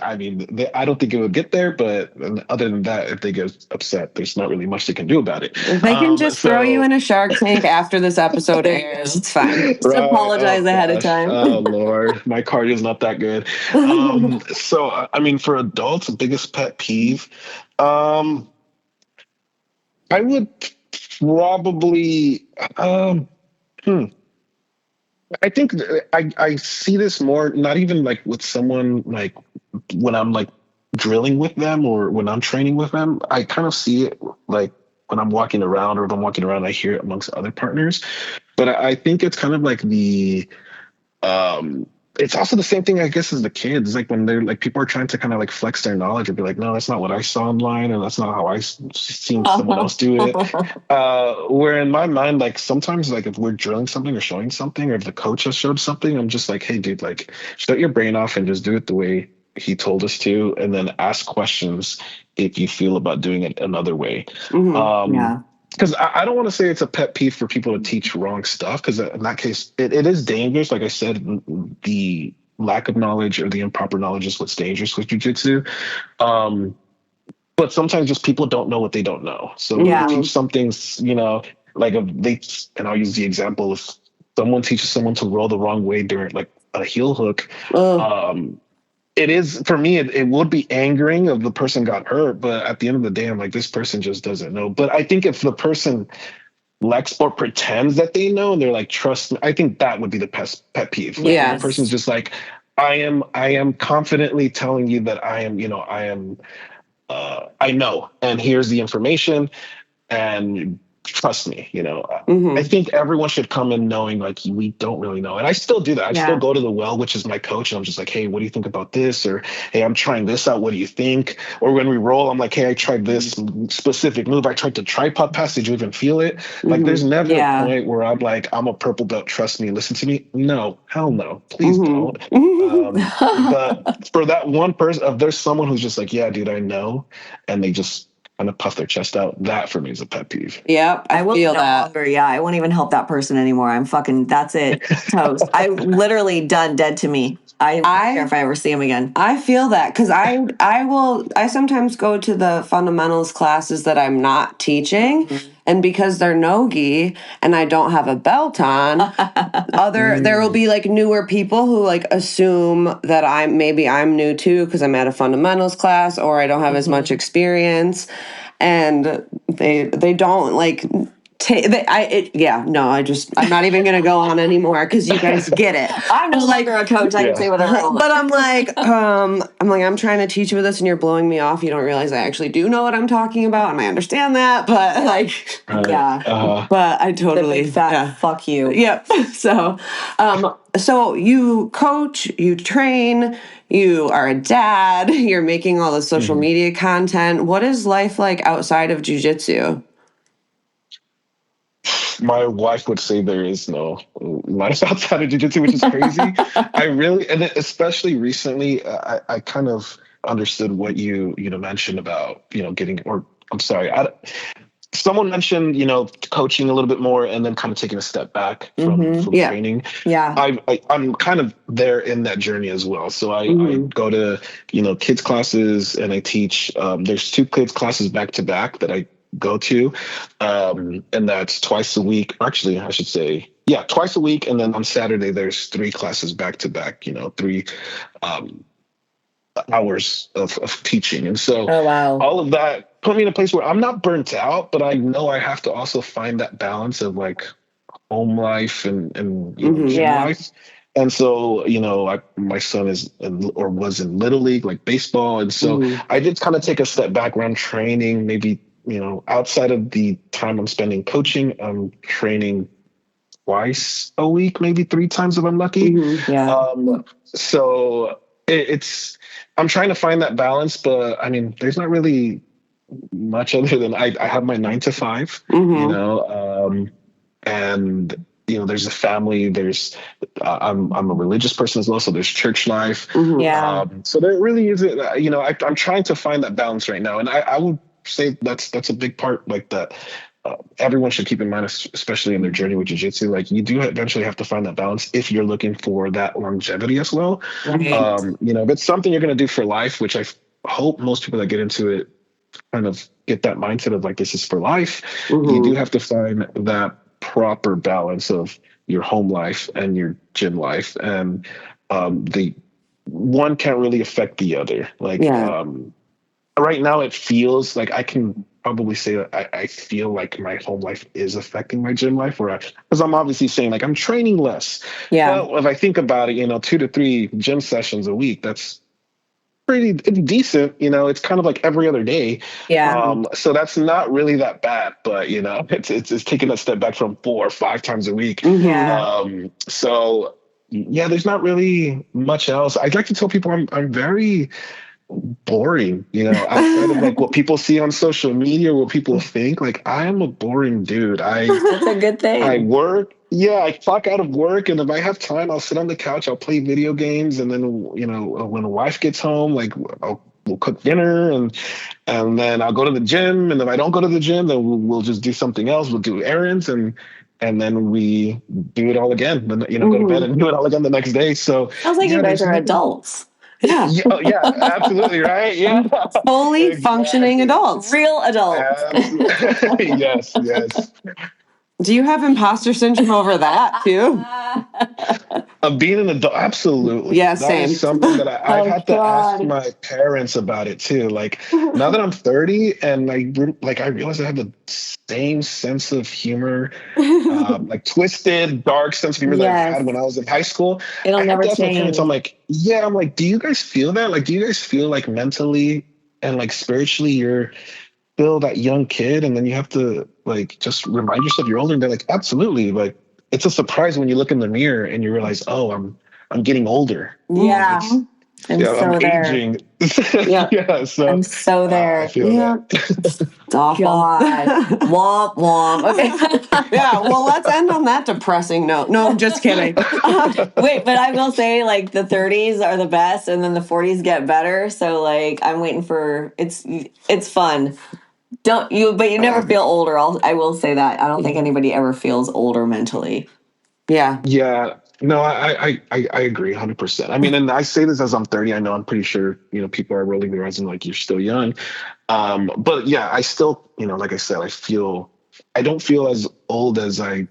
I mean, I don't think it would get there, but other than that, if they get upset, there's not really much they can do about it. They can just throw you in a Shark Tank after this episode airs. It's fine. Just apologize ahead of time. Oh Lord, my cardio is not that good. So I mean, for adults, biggest pet peeve, I would probably, I think I see this more, not even like with someone like when I'm like drilling with them or when I'm training with them. I kind of see it like when I'm walking around, or if I'm walking around, I hear it amongst other partners. But I think it's kind of like it's also the same thing, I guess, as the kids. Like when they're like, people are trying to kind of like flex their knowledge and be like, no, that's not what I saw online, and that's not how I seen someone else do it. Where in my mind, like sometimes, like if we're drilling something or showing something, or if the coach has showed something, I'm just like, hey, dude, like shut your brain off and just do it the way he told us to, and then ask questions if you feel about doing it another way. Because I don't want to say it's a pet peeve for people to teach wrong stuff, because in that case, it is dangerous. Like I said, the lack of knowledge or the improper knowledge is what's dangerous with jiu-jitsu. But sometimes just people don't know what they don't know. So when you teach some things, like and I'll use the example of someone teaches someone to roll the wrong way during like a heel hook. It is, for me, it would be angering if the person got hurt, but at the end of the day, I'm like, this person just doesn't know. But I think if the person lacks or pretends that they know and they're like, trust me, I think that would be the pet peeve. Like, the person's just like, I am confidently telling you that I know, and here's the information, and trust me, I think everyone should come in knowing like we don't really know. And I still do that. I still go to the well, which is my coach, and I'm just like, hey, what do you think about this? Or, hey, I'm trying this out. What do you think? Or when we roll, I'm like, hey, I tried this specific move. I tried to tripod pass. Did you even feel it? Like there's never a point where I'm like, I'm a purple belt. Trust me. Listen to me. No, hell no. Please don't. But for that one person, if there's someone who's just like, yeah, dude, I know, and they just kind of puff their chest out, that for me is a pet peeve. Yep, I will feel that. Longer, I won't even help that person anymore. I'm fucking, that's it, toast. I literally dead to me. I don't care if I ever see him again. I feel that because I sometimes go to the fundamentals classes that I'm not teaching, and because they're no-gi and I don't have a belt on, there will be like newer people who like assume that I'm new too because I'm at a fundamentals class or I don't have as much experience, and they don't like. I'm not even gonna go on anymore because you guys get it. I'm no longer a coach. I can say whatever I want. But I'm trying to teach you this, and you're blowing me off. You don't realize I actually do know what I'm talking about, and I understand that. But but I totally fuck you. Yep. So, so you coach, you train, you are a dad, you're making all the social media content. What is life like outside of jiu-jitsu? My wife would say there is no life outside of jiu-jitsu, which is crazy. I really, and especially recently, I kind of understood what you mentioned about getting, or I'm sorry, someone mentioned coaching a little bit more and then kind of taking a step back from Yeah. training. Yeah. I'm kind of there in that journey as well. So I go to kids classes and I teach. There's 2 kids classes back to back that I go to, and that's twice a week. Actually, I should say, yeah, twice a week, and then on Saturday there's 3 classes back to back. 3 hours of teaching, and so Oh, wow. all of that put me in a place where I'm not burnt out, but I know I have to also find that balance of like home life and gym Yeah. life. And so, my son is or was in Little League, like baseball. And so I did kind of take a step back where I'm training, maybe, outside of the time I'm spending coaching, I'm training twice a week, maybe 3 times if I'm lucky. Yeah. So it's, I'm trying to find that balance, but I mean, there's not really much other than I have my 9 to 5, and there's a family, there's I'm a religious person as well, so there's church life. Yeah. So there really isn't, I'm trying to find that balance right now, and I would say that's a big part, like that everyone should keep in mind, especially in their journey with jiu-jitsu. Like, you do eventually have to find that balance if you're looking for that longevity as well. Right. If it's something you're going to do for life, which I hope most people that get into it kind of get that mindset of like, this is for life. You do have to find that proper balance of your home life and your gym life, and the one can't really affect the other. Like, right now it feels like I can probably say that I feel like my home life is affecting my gym life, because I'm obviously saying like I'm training less. Yeah. Well, if I think about it, 2 to 3 gym sessions a week, that's pretty decent. It's kind of like every other day. Yeah. So that's not really that bad, but it's taking a step back from 4 or 5 times a week. Yeah. So yeah, there's not really much else. I'd like to tell people I'm very boring, outside of like what people see on social media, what people think. Like, I am a boring dude. That's a good thing. I work. Yeah, I clock out of work, and if I have time, I'll sit on the couch, I'll play video games, and then when the wife gets home, like we'll cook dinner, and then I'll go to the gym, and if I don't go to the gym, then we'll just do something else. We'll do errands, and then we do it all again. Then go to bed and do it all again the next day. So sounds like you guys are adults. Yeah. Yeah, absolutely, right? Yeah. Fully functioning adults. Real adults. Yes. Do you have imposter syndrome over that too? Being an adult, absolutely. Yeah, that same. Is something that I've had to ask my parents about it too. Like, now that I'm 30 and I realize I have the same sense of humor, like twisted, dark sense of humor that I had when I was in high school. It'll never change. My parents, I'm like, do you guys feel that? Like, do you guys feel like mentally and like spiritually you're still that young kid, and then you have to like just remind yourself you're older? And they're like, absolutely. Like, it's a surprise when you look in the mirror and you realize, oh, I'm getting older. Yeah. I'm aging. Yeah. So I'm so there. I feel that. It's awful. God. Womp womp. Okay. Yeah, well, let's end on that depressing note. No, I'm just kidding. Wait, but I will say, like, the 30s are the best, and then the 40s get better. So, like, I'm waiting for it's fun. But you never feel older. I will say that. I don't think anybody ever feels older mentally. Yeah. Yeah. No, I agree 100%. I mean, and I say this as I'm 30. I know I'm pretty sure, people are rolling their eyes and like, you're still young. But yeah, I still, like I said, I don't feel as old as I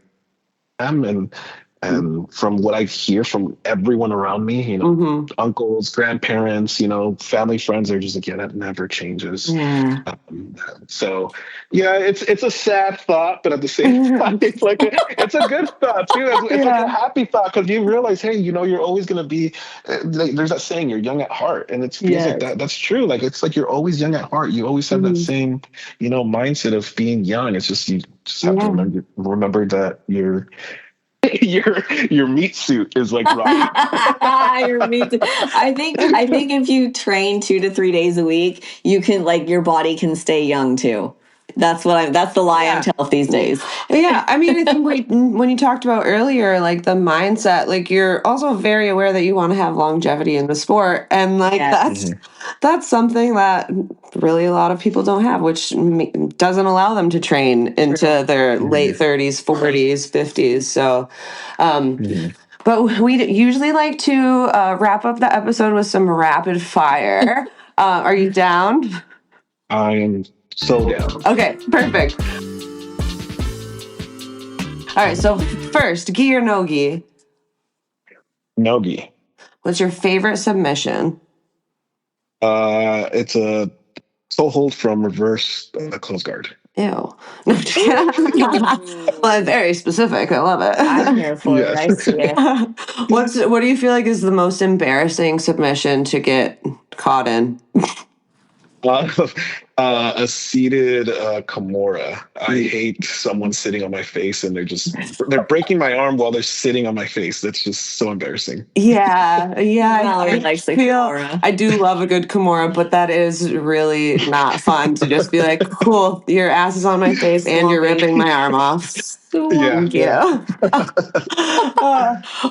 am. And from what I hear from everyone around me, uncles, grandparents, family, friends, are just like, yeah, that never changes. Yeah. So yeah, it's a sad thought, but at the same time, it's a good thought too. It's like a happy thought, because you realize, hey, you're always going to be, there's that saying, you're young at heart. And it feels like that. That's true. Like, it's like you're always young at heart. You always have that same, mindset of being young. It's just, you just have to remember that you're your meat suit is like rotting. I think if you train 2 to 3 days a week, you can like your body can stay young too. That's the lie I'm telling these days. Yeah, I mean, I think when you talked about earlier, like the mindset, like you're also very aware that you want to have longevity in the sport, and like that's something that really a lot of people don't have, which doesn't allow them to train into their late 30s, 40s, 50s. So, but we usually like to wrap up the episode with some rapid fire. Are you down? I am so down. Okay, perfect. All right, so first, gi or no gi? No-gi. What's your favorite submission? It's a toe hold from reverse close guard. Ew. No, just kidding. Well, very specific. I love it. I'm here for it. I see it. What do you feel like is the most embarrassing submission to get caught in? A seated Kimura. I hate someone sitting on my face and they're breaking my arm while they're sitting on my face. That's just so embarrassing. Yeah. Mallory likes the Kimura. I do love a good Kimura, but that is really not fun to just be like, cool, your ass is on my face and you're ripping my arm off. Thank you.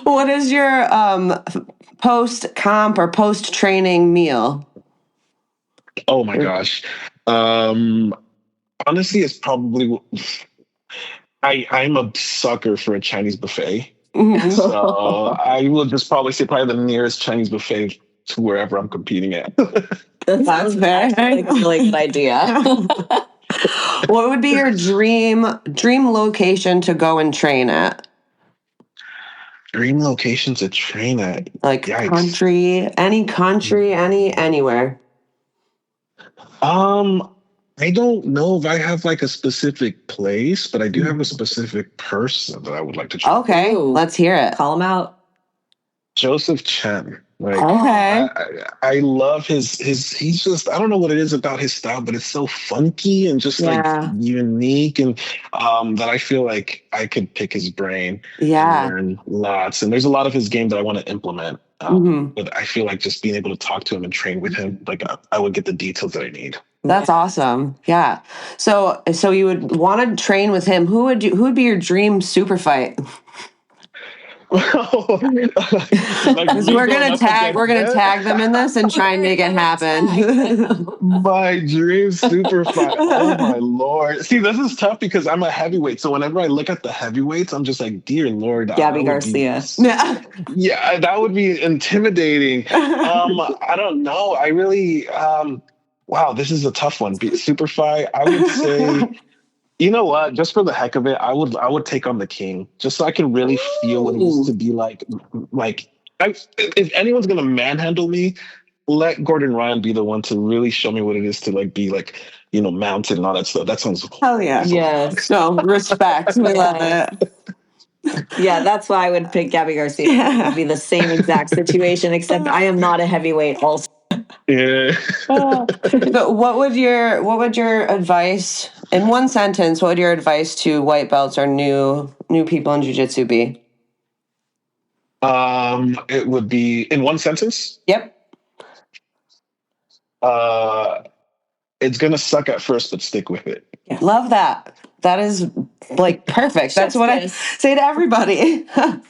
What is your post comp or post training meal? Oh my gosh. Honestly, it's probably I'm a sucker for a Chinese buffet. So I will just probably say probably the nearest Chinese buffet to wherever I'm competing at. That's like a really good idea. What would be your dream location to go and train at? Dream location to train at? Like country, anywhere. I don't know if I have like a specific place, but I do have a specific person that I would like to train. Okay, let's hear it. Call him out. Joseph Chen. Like, okay. I love his he's just, I don't know what it is about his style, but it's so funky and just like unique, and that I feel like I could pick his brain and learn lots. And there's a lot of his game that I want to implement. But I feel like just being able to talk to him and train with him, like I would get the details that I need. That's awesome. Yeah. So you would want to train with him. Who would be your dream super fight? Like, we're gonna tag them in this and try and make it happen. My dream super fight. Oh my Lord. See, this is tough because I'm a heavyweight. So whenever I look at the heavyweights, I'm just like, dear Lord. Gabby Garcia. Yeah, that would be intimidating. I don't know. I really wow, this is a tough one. Super fight, I would say. You know what? Just for the heck of it, I would take on the king, just so I can really feel what it is to be like. If anyone's gonna manhandle me, let Gordon Ryan be the one to really show me what it is to like be like, mounted and all that stuff. That sounds hell yeah. Yes. No, respect. We love it. Yeah, that's why I would pick Gabby Garcia. It would be the same exact situation, except I am not a heavyweight also. Yeah. But what would your advice, in one sentence, what would your advice to white belts or new people in jiu-jitsu be? It would be in one sentence? Yep. It's gonna suck at first, but stick with it. Yeah. Love that. That is like perfect. That's what I say to everybody. I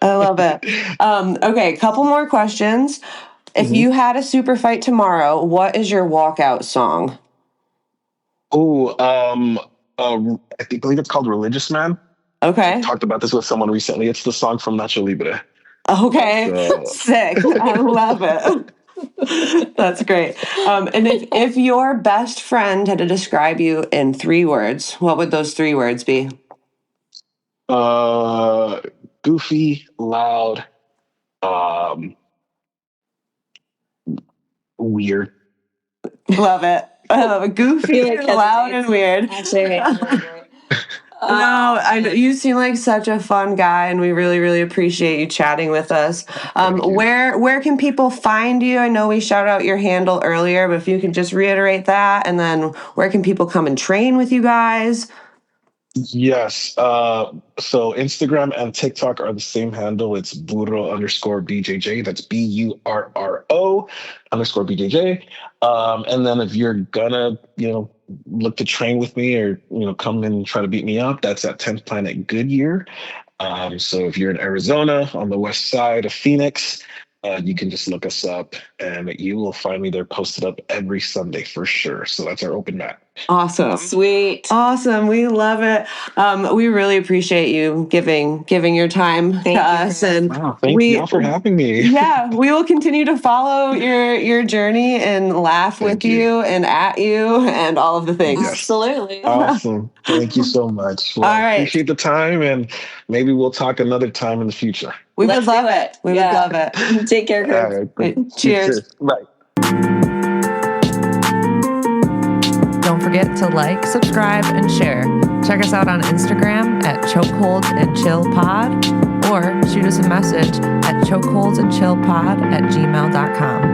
love it. Okay, a couple more questions. If you had a super fight tomorrow, what is your walkout song? Oh, I believe it's called Religious Man. Okay. I talked about this with someone recently. It's the song from Nacho Libre. Okay. Sick. I love it. That's great. And if your best friend had to describe you in 3 words, what would those 3 words be? Goofy, loud, weird. Love it. I love it. Goofy, loud, and weird. Actually, no, you seem like such a fun guy, and we really, really appreciate you chatting with us. Where can people find you? I know we shouted out your handle earlier, but if you could just reiterate that, and then where can people come and train with you guys? Yes. So Instagram and TikTok are the same handle. It's Burro_BJJ. That's BURRO_BJJ. And then if you're gonna, look to train with me or, come and try to beat me up, that's at 10th Planet Goodyear. So if you're in Arizona on the west side of Phoenix, you can just look us up and you will find me there posted up every Sunday for sure. So that's our open mat. Awesome. Sweet. Awesome. We love it. We really appreciate you giving your time to us. And wow, thank you for having me. Yeah, we will continue to follow your journey and laugh with you and at you and all of the things. Yes. Absolutely. Awesome. Thank you so much. Well, all right. Appreciate the time, and maybe we'll talk another time in the future. We Let's would love do it. We would love it. Take care, Chris. All right, great. Cheers. Bye. Don't forget to like, subscribe, and share. Check us out on Instagram at chokeholdsandchillpod or shoot us a message at chokeholdsandchillpod@gmail.com.